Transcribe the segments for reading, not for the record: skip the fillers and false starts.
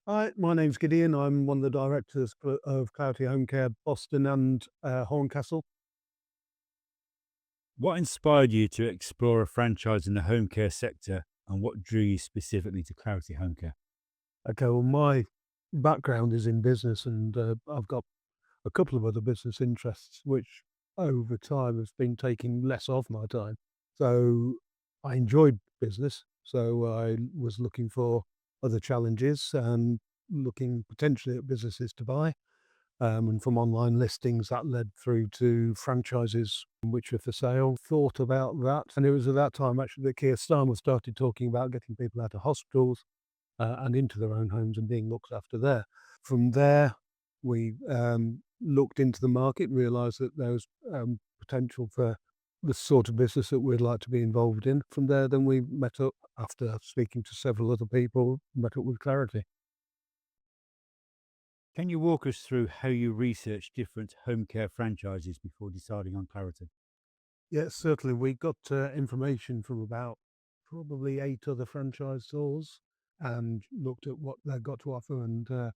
Hi, my name's Gideon. I'm one of the directors of Clarity Homecare Boston and Horncastle. What inspired you to explore a franchise in the home care sector and what drew you specifically to Clarity Home Care? Okay, well, my background is in business, and I've got a couple of other business interests, which over time has been taking less of my time. So I enjoyed business, so I was looking for other challenges and looking potentially at businesses to buy. And from online listings, that led through to franchises which were for sale. Thought about that, and it was at that time actually that Keir Starmer started talking about getting people out of hospitals and into their own homes and being looked after there. From there, we looked into the market, realised that there was potential for the sort of business that we'd like to be involved in. From there, then we met up after speaking to several other people, met up with Clarity. Can you walk us through how you research different home care franchises before deciding on Clarity? Yes, certainly. We got information from about probably 8 other franchisors and looked at what they've got to offer and the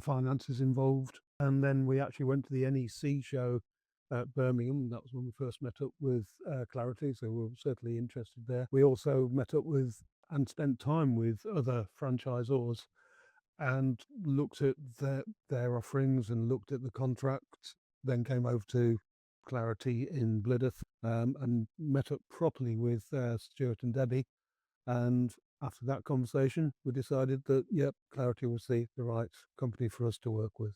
finances involved. And then we actually went to the NEC show at Birmingham. That was when we first met up with Clarity, so we were certainly interested there. We also met up with and spent time with other franchisors and looked at their offerings and looked at the contract, then came over to Clarity in Blydydd, and met up properly with Stuart and Debbie. And after that conversation, we decided that, yep, Clarity was the right company for us to work with.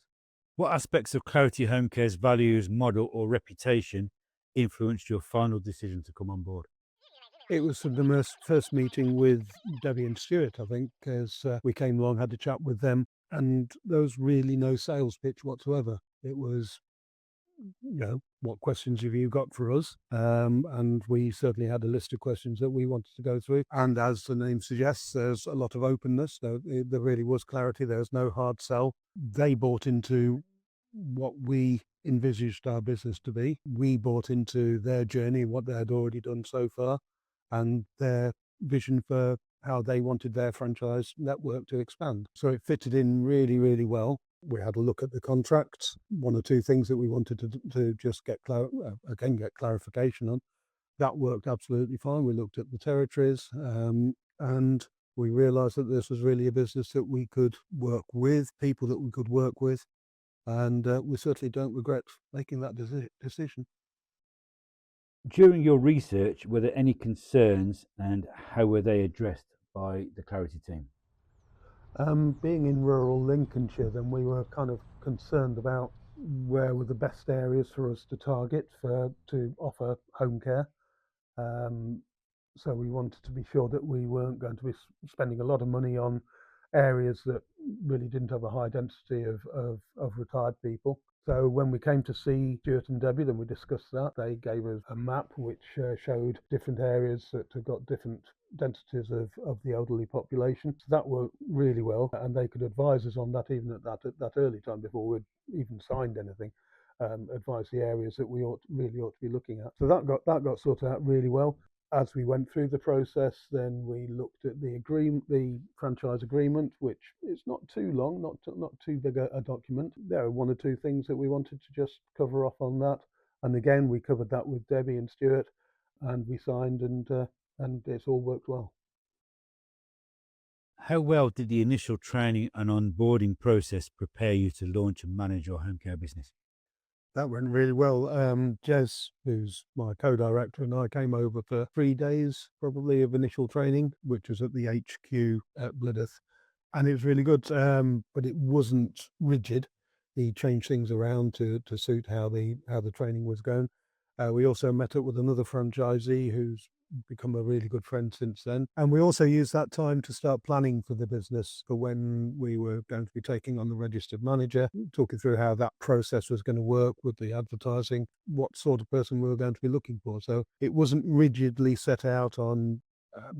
What aspects of Clarity Home Care's values, model, or reputation influenced your final decision to come on board? It was from the first meeting with Debbie and Stuart, I think, as we came along, had a chat with them, and there was really no sales pitch whatsoever. It was, what questions have you got for us? And we certainly had a list of questions that we wanted to go through. And as the name suggests, there's a lot of openness. There really was clarity. There was no hard sell. They bought into what we envisaged our business to be. We bought into their journey, what they had already done so far, and their vision for how they wanted their franchise network to expand. So it fitted in really, really well. We had a look at the contracts. One or two things that we wanted to just get clarification on. That worked absolutely fine. We looked at the territories, and we realised that this was really a business that we could work with, people that we could work with, and we certainly don't regret making that decision. During your research, were there any concerns and how were they addressed by the Clarity team? Being in rural Lincolnshire, then we were kind of concerned about where were the best areas for us to target to offer home care. Um, so we wanted to be sure that we weren't going to be spending a lot of money on areas that really didn't have a high density of retired people. So when we came to see Stuart and Debbie, then we discussed that. They gave us a map which showed different areas that have got different densities of the elderly population. So that worked really well, and they could advise us on that even at that early time before we'd even signed anything. Advise the areas that we really ought to be looking at. So that got sorted out really well. As we went through the process, then we looked at the franchise agreement, which is not too long, not too big a document. There are one or two things that we wanted to just cover off on that, and again we covered that with Debbie and Stuart, and we signed, and it's all worked well. How well did the initial training and onboarding process prepare you to launch and manage your home care business? That went really well. Jez, who's my co-director, and I came over for 3 days probably of initial training, which was at the HQ at Blydydd, and it was really good. But it wasn't rigid. He changed things around to suit how the training was going. We also met up with another franchisee who's become a really good friend since then. And we also used that time to start planning for the business for when we were going to be taking on the registered manager, talking through how that process was going to work with the advertising, what sort of person we were going to be looking for. So it wasn't rigidly set out on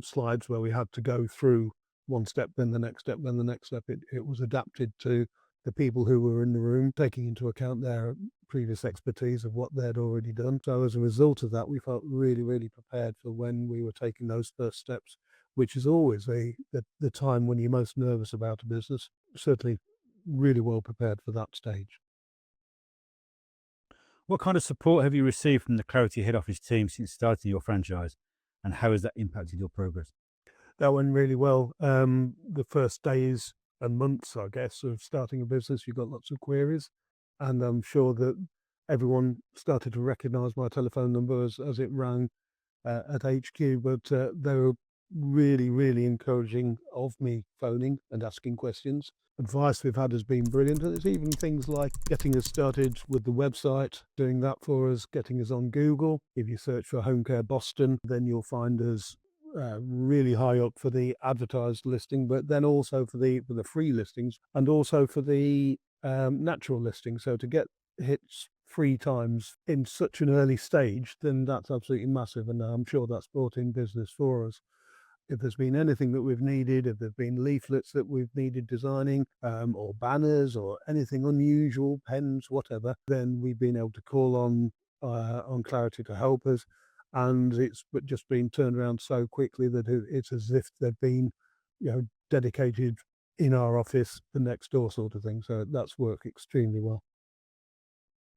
slides where we had to go through one step, then the next step, then the next step. It was adapted to the people who were in the room, taking into account their previous expertise of what they'd already done. So as a result of that, we felt really, really prepared for when we were taking those first steps which is always the time when you're most nervous about a business. Certainly really well prepared for that stage. What kind of support have you received from the Clarity head office team since starting your franchise, and how has that impacted your progress? That went really well. The first days and months, I guess, of starting a business, you got lots of queries, and I'm sure that everyone started to recognise my telephone number as it rang at HQ. But they were really, really encouraging of me phoning and asking questions. Advice we've had has been brilliant. And it's even things like getting us started with the website, doing that for us, getting us on Google. If you search for Home Care Boston, then you'll find us really high up for the advertised listing, but then also for the free listings and also for the natural listing. So to get hits 3 times in such an early stage, then that's absolutely massive, and I'm sure that's brought in business for us. If there's been anything that we've needed, if there've been leaflets that we've needed designing, or banners or anything unusual, pens, whatever, then we've been able to call on Clarity to help us, and it's but just been turned around so quickly that it's as if they've been, dedicated in our office, the next door sort of thing. So that's worked extremely well.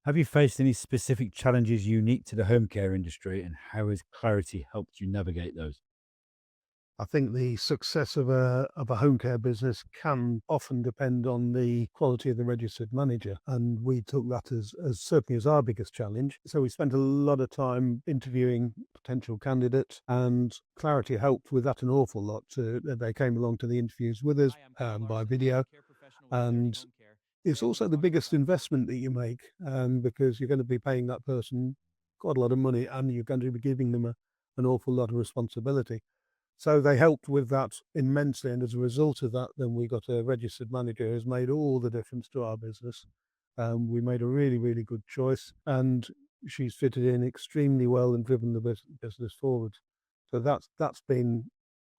Have you faced any specific challenges unique to the home care industry, and how has Clarity helped you navigate those? I think the success of a home care business can often depend on the quality of the registered manager, and we took that as certainly as our biggest challenge. So we spent a lot of time interviewing potential candidates, and Clarity helped with that an awful lot. They came along to the interviews with us by video, and it's also the biggest investment that you make, because you're going to be paying that person quite a lot of money, and you're going to be giving them an awful lot of responsibility. So they helped with that immensely, and as a result of that, then we got a registered manager who's made all the difference to our business. We made a really, really good choice, and she's fitted in extremely well and driven the business forward. So that's been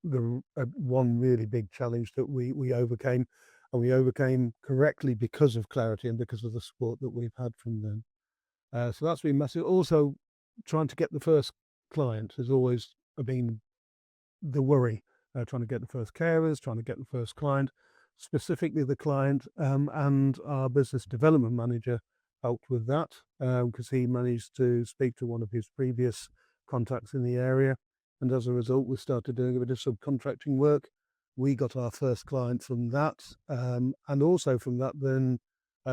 the one really big challenge that we overcame, and we overcame correctly because of Clarity and because of the support that we've had from them. So that's been massive. Also, trying to get the first client has always been the worry, trying to get the first carers, trying to get the first client, specifically the client, and our business development manager helped with that, because he managed to speak to one of his previous contacts in the area, and as a result, we started doing a bit of subcontracting work. We got our first client from that, and also from that, then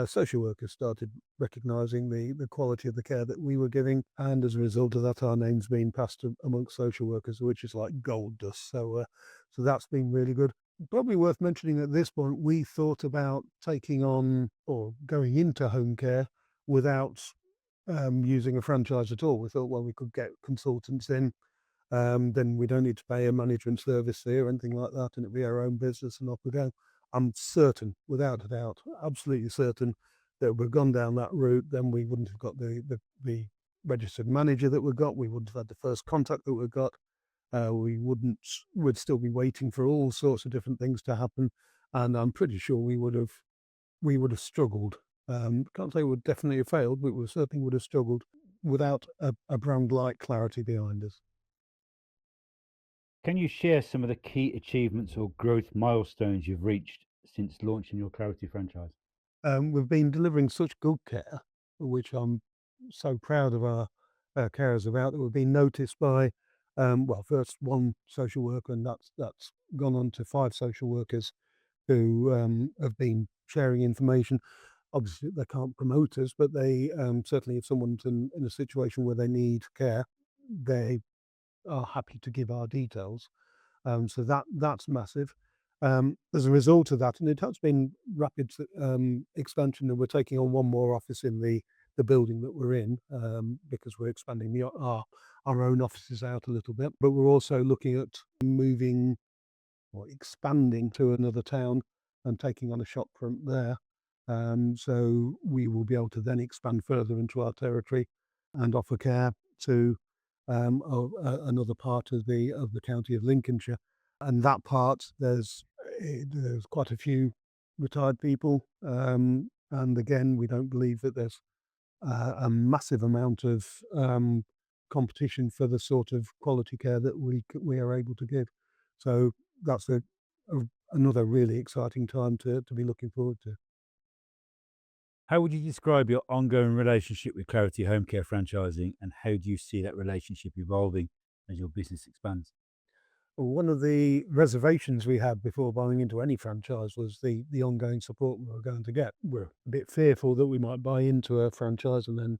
social workers started recognising the quality of the care that we were giving, and as a result of that, our name's been passed amongst social workers, which is like gold dust. So that's been really good. Probably worth mentioning at this point, we thought about taking on or going into home care without using a franchise at all. We thought, well, we could get consultants in, then we don't need to pay a management service fee or anything like that, and it'll be our own business and off we go. I'm certain, without a doubt, absolutely certain that if we'd gone down that route, then we wouldn't have got the registered manager that we got. We wouldn't have had the first contact that we got. We'd still be waiting for all sorts of different things to happen, and I'm pretty sure we would have struggled. Can't say we would definitely have failed, but we certainly would have struggled without a brand like Clarity behind us. Can you share some of the key achievements or growth milestones you've reached since launching your Clarity franchise? We've been delivering such good care, which I'm so proud of our carers about, that we've been noticed by, well, first one social worker, and that's gone on to 5 social workers who have been sharing information. Obviously, they can't promote us, but they certainly, if someone's in a situation where they need care, they are happy to give our details. So that's massive. As a result of that, and it has been rapid expansion, and we're taking on one more office in the building that we're in, because we're expanding our own offices out a little bit. But we're also looking at moving or expanding to another town and taking on a shop front there. So we will be able to then expand further into our territory and offer care to another part of the county of Lincolnshire. And that part, there's quite a few retired people, and again, we don't believe that there's a massive amount of competition for the sort of quality care that we are able to give. So that's a another really exciting time to be looking forward to. How would you describe your ongoing relationship with Clarity Homecare Franchising, and how do you see that relationship evolving as your business expands? One of the reservations we had before buying into any franchise was the ongoing support we were going to get. We're a bit fearful that we might buy into a franchise and then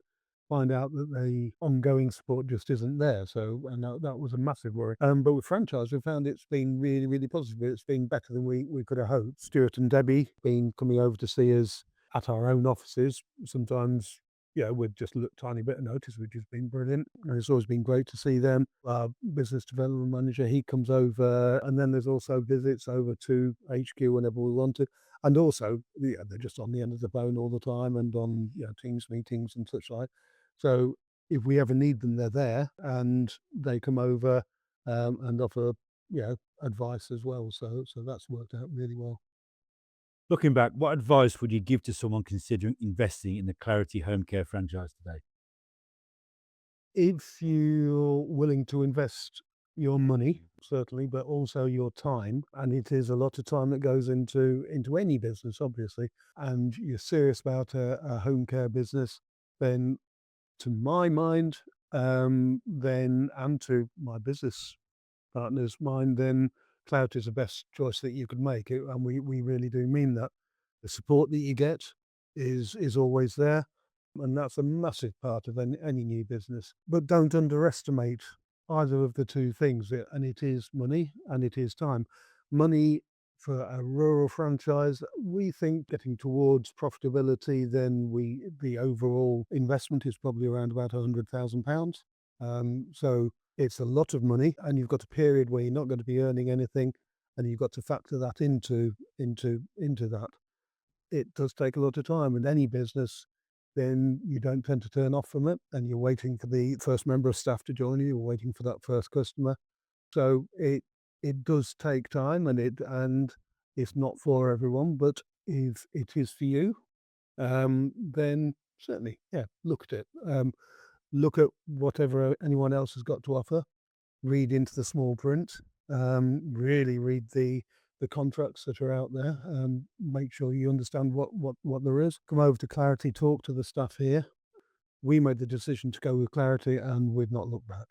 find out that the ongoing support just isn't there. So, and that was a massive worry. But with franchise, we found it's been really, really positive. It's been better than we could have hoped. Stuart and Debbie been coming over to see us at our own offices. Sometimes, yeah, with just a tiny bit of notice, which has been brilliant. And it's always been great to see them. Our business development manager, he comes over, and then there's also visits over to HQ whenever we want to. And also, yeah, they're just on the end of the phone all the time and on, Teams meetings and such like. So if we ever need them, they're there and they come over and offer, advice as well. So that's worked out really well. Looking back, what advice would you give to someone considering investing in the Clarity Homecare franchise today? If you're willing to invest your money, certainly, but also your time, and it is a lot of time that goes into any business, obviously, and you're serious about a home care business, then to my mind, then and to my business partner's mind, then cloud is the best choice that you could make. And we really do mean that. The support that you get is always there, and that's a massive part of any new business. But don't underestimate either of the two things, and it is money and it is time. Money for a rural franchise, we think getting towards profitability, then the overall investment is probably around about £100,000. So it's a lot of money, and you've got a period where you're not going to be earning anything, and you've got to factor that into that. It does take a lot of time, and any business, then you don't tend to turn off from it, and you're waiting for the first member of staff to join you. You're waiting for that first customer. So it does take time, and it's not for everyone. But if it is for you, then certainly, yeah, look at it. Look at whatever anyone else has got to offer, read into the small print, really read the contracts that are out there, make sure you understand what there is. Come over to Clarity, talk to the staff here. We made the decision to go with Clarity, and we've not looked back.